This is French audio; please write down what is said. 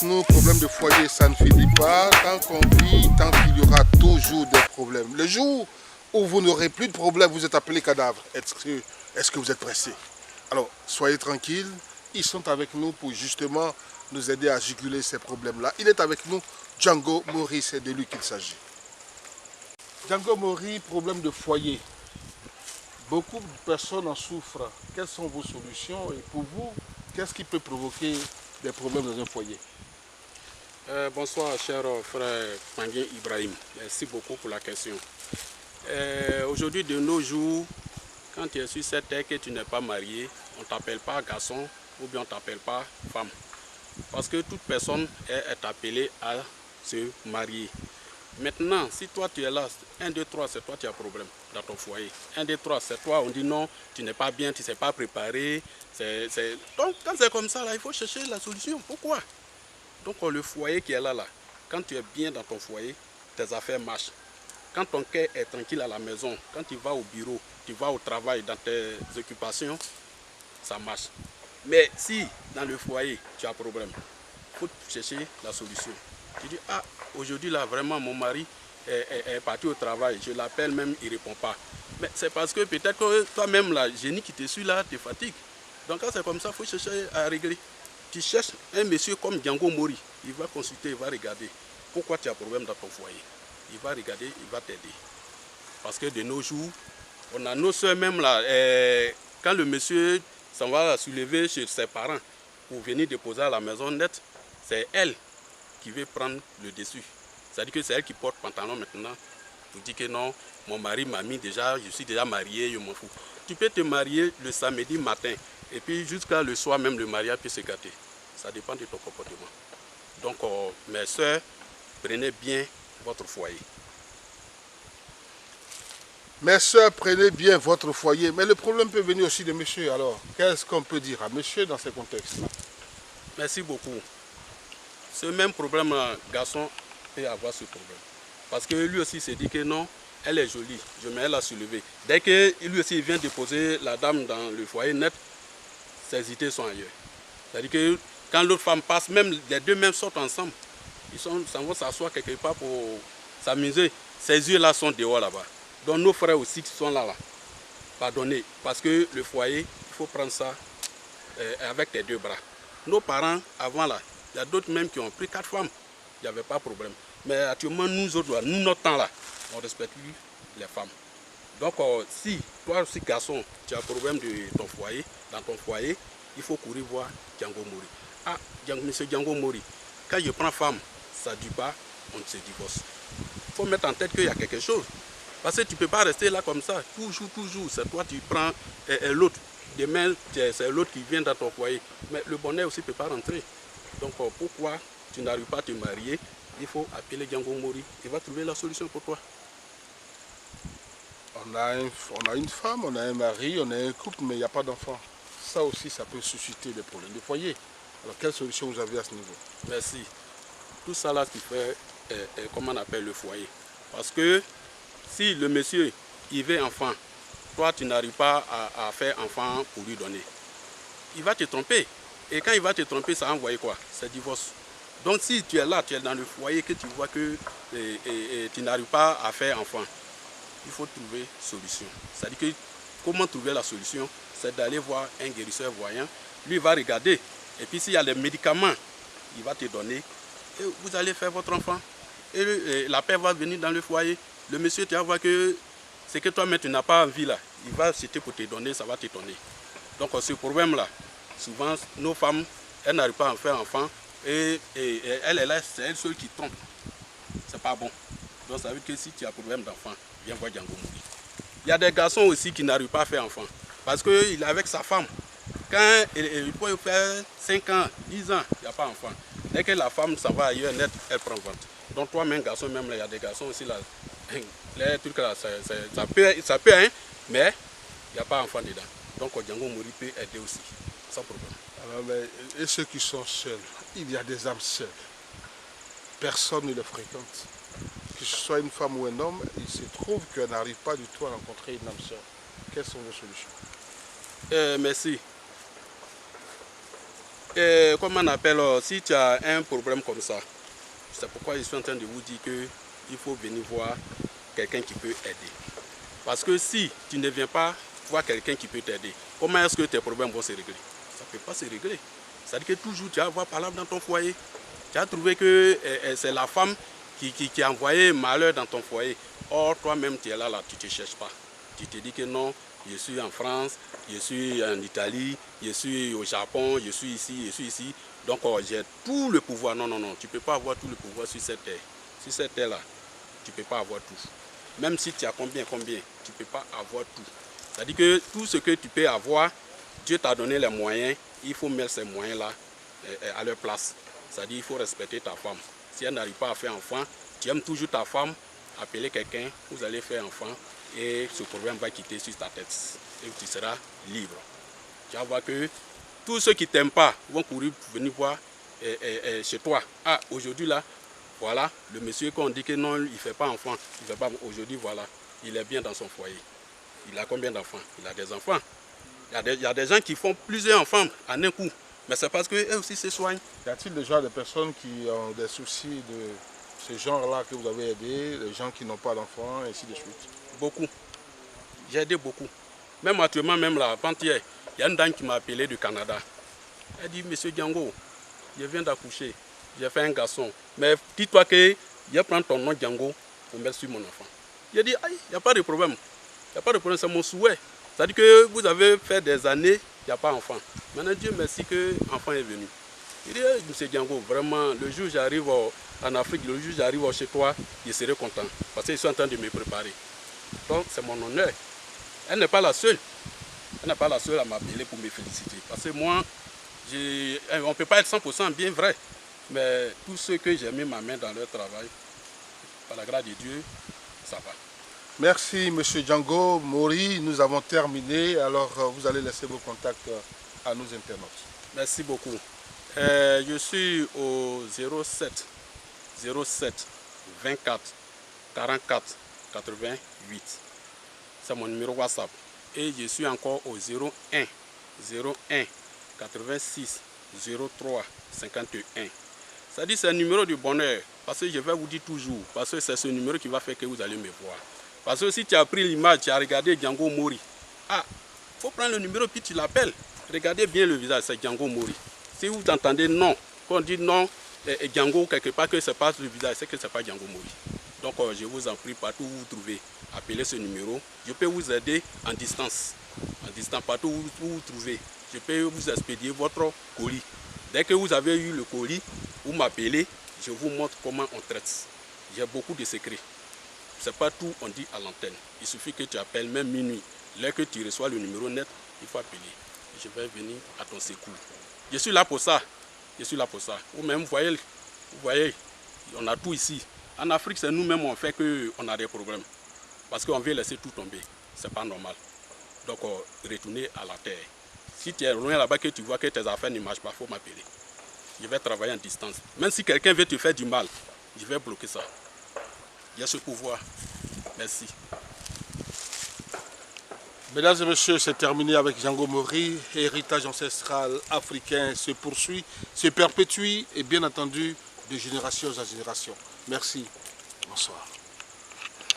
nous, problème de foyer, ça ne finit pas. Tant qu'on vit, tant qu'il y aura toujours des problèmes. Le jour où vous n'aurez plus de problème, vous êtes appelé cadavre. Est-ce que vous êtes pressé? Alors, soyez tranquilles. Ils sont avec nous pour justement nous aider à juguler ces problèmes-là. Il est avec nous, Django Mori, c'est de lui qu'il s'agit. Django Mori, problème de foyer. Beaucoup de personnes en souffrent. Quelles sont vos solutions? Et pour vous, qu'est-ce qui peut provoquer des problèmes dans un foyer? Bonsoir, cher frère Pangien Ibrahim. Merci beaucoup pour la question. Aujourd'hui, de nos jours, quand tu es sur cette terre que tu n'es pas marié, on ne t'appelle pas garçon ou bien on ne t'appelle pas femme. Parce que toute personne est appelée à se marier. Maintenant, si toi tu es là, 1, 2, 3, c'est toi qui as problème dans ton foyer. 1, 2, 3, c'est toi, on dit non, tu n'es pas bien, tu ne sais pas préparer. Donc, quand c'est comme ça, là, il faut chercher la solution. Pourquoi? Donc, le foyer qui est là, quand tu es bien dans ton foyer, tes affaires marchent. Quand ton cœur est tranquille à la maison, quand tu vas au bureau, tu vas au travail, dans tes occupations, ça marche. Mais si dans le foyer, tu as problème, il faut chercher la solution. Tu dis, ah, aujourd'hui là, vraiment, mon mari est parti au travail, je l'appelle même, il ne répond pas. Mais c'est parce que peut-être que toi-même, la génie qui te suit là, te fatigue. Donc quand c'est comme ça, il faut chercher à régler. Tu cherches un monsieur comme Django Mori, il va consulter, il va regarder pourquoi tu as problème dans ton foyer. Il va regarder, il va t'aider. Parce que de nos jours, on a nos soeurs même là, quand le monsieur s'en va soulever chez ses parents pour venir déposer à la maison nette, c'est elle qui veut prendre le dessus. C'est-à-dire que c'est elle qui porte pantalon maintenant pour dire que non, mon mari m'a mis déjà, je suis déjà marié, je m'en fous. Tu peux te marier le samedi matin et puis jusqu'à le soir même le mariage peut se gâter. Ça dépend de ton comportement. Donc mes soeurs, prenez bien votre foyer. Mes soeurs, prenez bien votre foyer. Mais le problème peut venir aussi de monsieur. Alors, qu'est-ce qu'on peut dire à monsieur dans ces contextes-là? Merci beaucoup. Ce même problème, garçon peut avoir ce problème. Parce que lui aussi s'est dit que non, elle est jolie, je mets elle à soulever. Dès que lui aussi vient déposer la dame dans le foyer net, ses idées sont ailleurs. C'est-à-dire que quand l'autre femme passe, même les deux mêmes sortent ensemble. Ils s'en vont s'asseoir quelque part pour s'amuser. Ces yeux-là sont dehors là-bas. Donc nos frères aussi qui sont là, pardonnez. Parce que le foyer, il faut prendre ça avec tes deux bras. Nos parents, avant là, il y a d'autres même qui ont pris 4 femmes. Il n'y avait pas de problème. Mais actuellement, nous autres, nous, notre temps là, on respecte plus les femmes. Donc, si toi aussi, garçon, tu as un problème de ton foyer, dans ton foyer, il faut courir voir Django Mori. Ah, monsieur Django Mori, quand je prends femme, ça ne dure pas, on se divorce. Il faut mettre en tête qu'il y a quelque chose. Parce que tu ne peux pas rester là comme ça. Toujours, c'est toi qui prends l'autre. Demain, c'est l'autre qui vient dans ton foyer. Mais le bonheur aussi ne peut pas rentrer. Donc, pourquoi tu n'arrives pas à te marier? Il faut appeler Django Mori. Il va trouver la solution pour toi. On a une femme, on a un mari, on a un couple, mais il n'y a pas d'enfant. Ça aussi, ça peut susciter des problèmes de foyer. Alors, quelle solution vous avez à ce niveau? Merci. Tout ça là, qui fait, comment on appelle le foyer. Parce que si le monsieur, il veut enfant, toi, tu n'arrives pas à faire enfant pour lui donner, il va te tromper. Et quand il va te tromper, ça va envoyer quoi? C'est divorce. Donc si tu es là, tu es dans le foyer, que tu vois que tu n'arrives pas à faire enfant, il faut trouver solution. C'est-à-dire que comment trouver la solution? C'est d'aller voir un guérisseur voyant. Lui va regarder. Et puis s'il y a les médicaments, il va te donner. Et vous allez faire votre enfant. Et la paix va venir dans le foyer. Le monsieur, tu vas voir que c'est que toi-même tu n'as pas envie là. Il va citer pour te donner, ça va te donner. Donc ce problème-là, souvent nos femmes, elles n'arrivent pas à en faire enfant. Et elle est là, c'est elle seule qui trompe. C'est pas bon. Donc ça veut dire que si tu as problème d'enfant, viens voir Django Mori. Il y a des garçons aussi qui n'arrivent pas à faire enfant. Parce qu'il est avec sa femme. Quand il peut faire 5 ans, 10 ans, il n'y a pas d'enfant. Dès que la femme s'en va ailleurs net, elle prend vente. Donc toi-même, garçon, même là, il y a des garçons aussi là. Les trucs là, ça peut, hein, mais il n'y a pas d'enfant dedans. Donc Django Mori peut aider aussi, sans problème. Alors, mais, et ceux qui sont seuls, il y a des âmes seules. Personne ne les fréquente. Que ce soit une femme ou un homme, il se trouve qu'on n'arrive pas du tout à rencontrer une âme sœur. Quelles sont vos solutions? Merci. comment on appelle, si tu as un problème comme ça, c'est pourquoi je suis en train de vous dire qu'il faut venir voir quelqu'un qui peut aider. Parce que si tu ne viens pas voir quelqu'un qui peut t'aider, comment est-ce que tes problèmes vont se régler? Ça ne peut pas se régler. C'est-à-dire que toujours tu vas avoir palabre dans ton foyer. Tu as trouvé que c'est la femme qui a envoyé malheur dans ton foyer. Or, toi-même, tu es là, tu ne te cherches pas. Tu te dis que non, je suis en France, je suis en Italie, je suis au Japon, je suis ici. Donc, j'ai tout le pouvoir. Non, tu ne peux pas avoir tout le pouvoir sur cette terre. Sur cette terre-là, tu ne peux pas avoir tout. Même si tu as combien, tu ne peux pas avoir tout. C'est-à-dire que tout ce que tu peux avoir, Dieu t'a donné les moyens, il faut mettre ces moyens-là à leur place. C'est-à-dire qu'il faut respecter ta femme. Si elle n'arrive pas à faire enfant, tu aimes toujours ta femme, appeler quelqu'un, vous allez faire enfant et ce problème va quitter sur ta tête et tu seras libre. Tu vas voir que tous ceux qui ne t'aiment pas vont courir pour venir voir chez toi. Ah, aujourd'hui là, voilà, le monsieur qu'on dit que non, il ne fait pas enfant, il fait pas. Aujourd'hui, voilà, il est bien dans son foyer. Il a combien d'enfants? Il a des enfants. Il y a des gens qui font plusieurs enfants en un coup. Mais c'est parce qu'eux aussi se soignent. Y a-t-il déjà des personnes qui ont des soucis de ce genre-là que vous avez aidé, les gens qui n'ont pas d'enfants, et ainsi de suite? Beaucoup. J'ai aidé beaucoup. Même actuellement, même là, avant-hier, il y a une dame qui m'a appelé du Canada. Elle dit, Monsieur Django, je viens d'accoucher, j'ai fait un garçon. Mais dis-toi que je prends ton nom Django pour mettre sur mon enfant. J'ai dit, aïe, il n'y a pas de problème. Il n'y a pas de problème, c'est mon souhait. C'est-à-dire que vous avez fait des années, il n'y a pas d'enfant. Maintenant, Dieu merci que l'enfant est venu. Il dit, hey, Monsieur Django, vraiment, le jour où j'arrive en Afrique, le jour où j'arrive chez toi, je serai content. Parce que je suis en train de me préparer. Donc, c'est mon honneur. Elle n'est pas la seule. Elle n'est pas la seule à m'appeler pour me féliciter. Parce que moi, on ne peut pas être 100% bien vrai. Mais tous ceux que j'ai mis ma main dans leur travail, par la grâce de Dieu, ça va. Merci M. Django Mori, nous avons terminé. Alors vous allez laisser vos contacts à nos internautes. Merci beaucoup. Je suis au 07 24 44 88. C'est mon numéro WhatsApp. Et je suis encore au 01 86 03 51. Ça dit c'est un numéro du bonheur. Parce que je vais vous dire toujours. Parce que c'est ce numéro qui va faire que vous allez me voir. Parce que si tu as pris l'image, tu as regardé Django Mori. Ah, il faut prendre le numéro puis tu l'appelles. Regardez bien le visage, c'est Django Mori. Si vous entendez non, quand on dit non, Django quelque part que ce n'est pas le visage, c'est que ce n'est pas Django Mori. Donc je vous en prie, partout où vous vous trouvez, appelez ce numéro. Je peux vous aider en distance. En distance, partout où vous vous trouvez. Je peux vous expédier votre colis. Dès que vous avez eu le colis, vous m'appelez, je vous montre comment on traite. J'ai beaucoup de secrets. Ce n'est pas tout on dit à l'antenne. Il suffit que tu appelles, même minuit. Dès que tu reçois le numéro net, il faut appeler. Je vais venir à ton secours. Je suis là pour ça. Je suis là pour ça. Vous-même, vous voyez, on a tout ici. En Afrique, c'est nous-mêmes on fait qu'on a des problèmes. Parce qu'on veut laisser tout tomber. Ce n'est pas normal. Donc, retournez à la terre. Si tu es loin là-bas que tu vois que tes affaires ne marchent pas, il faut m'appeler. Je vais travailler en distance. Même si quelqu'un veut te faire du mal, je vais bloquer ça. J'ai ce pouvoir. Merci. Mesdames et messieurs, c'est terminé avec Django Mori. Héritage ancestral africain se poursuit, se perpétue et bien entendu de génération en génération. Merci. Bonsoir.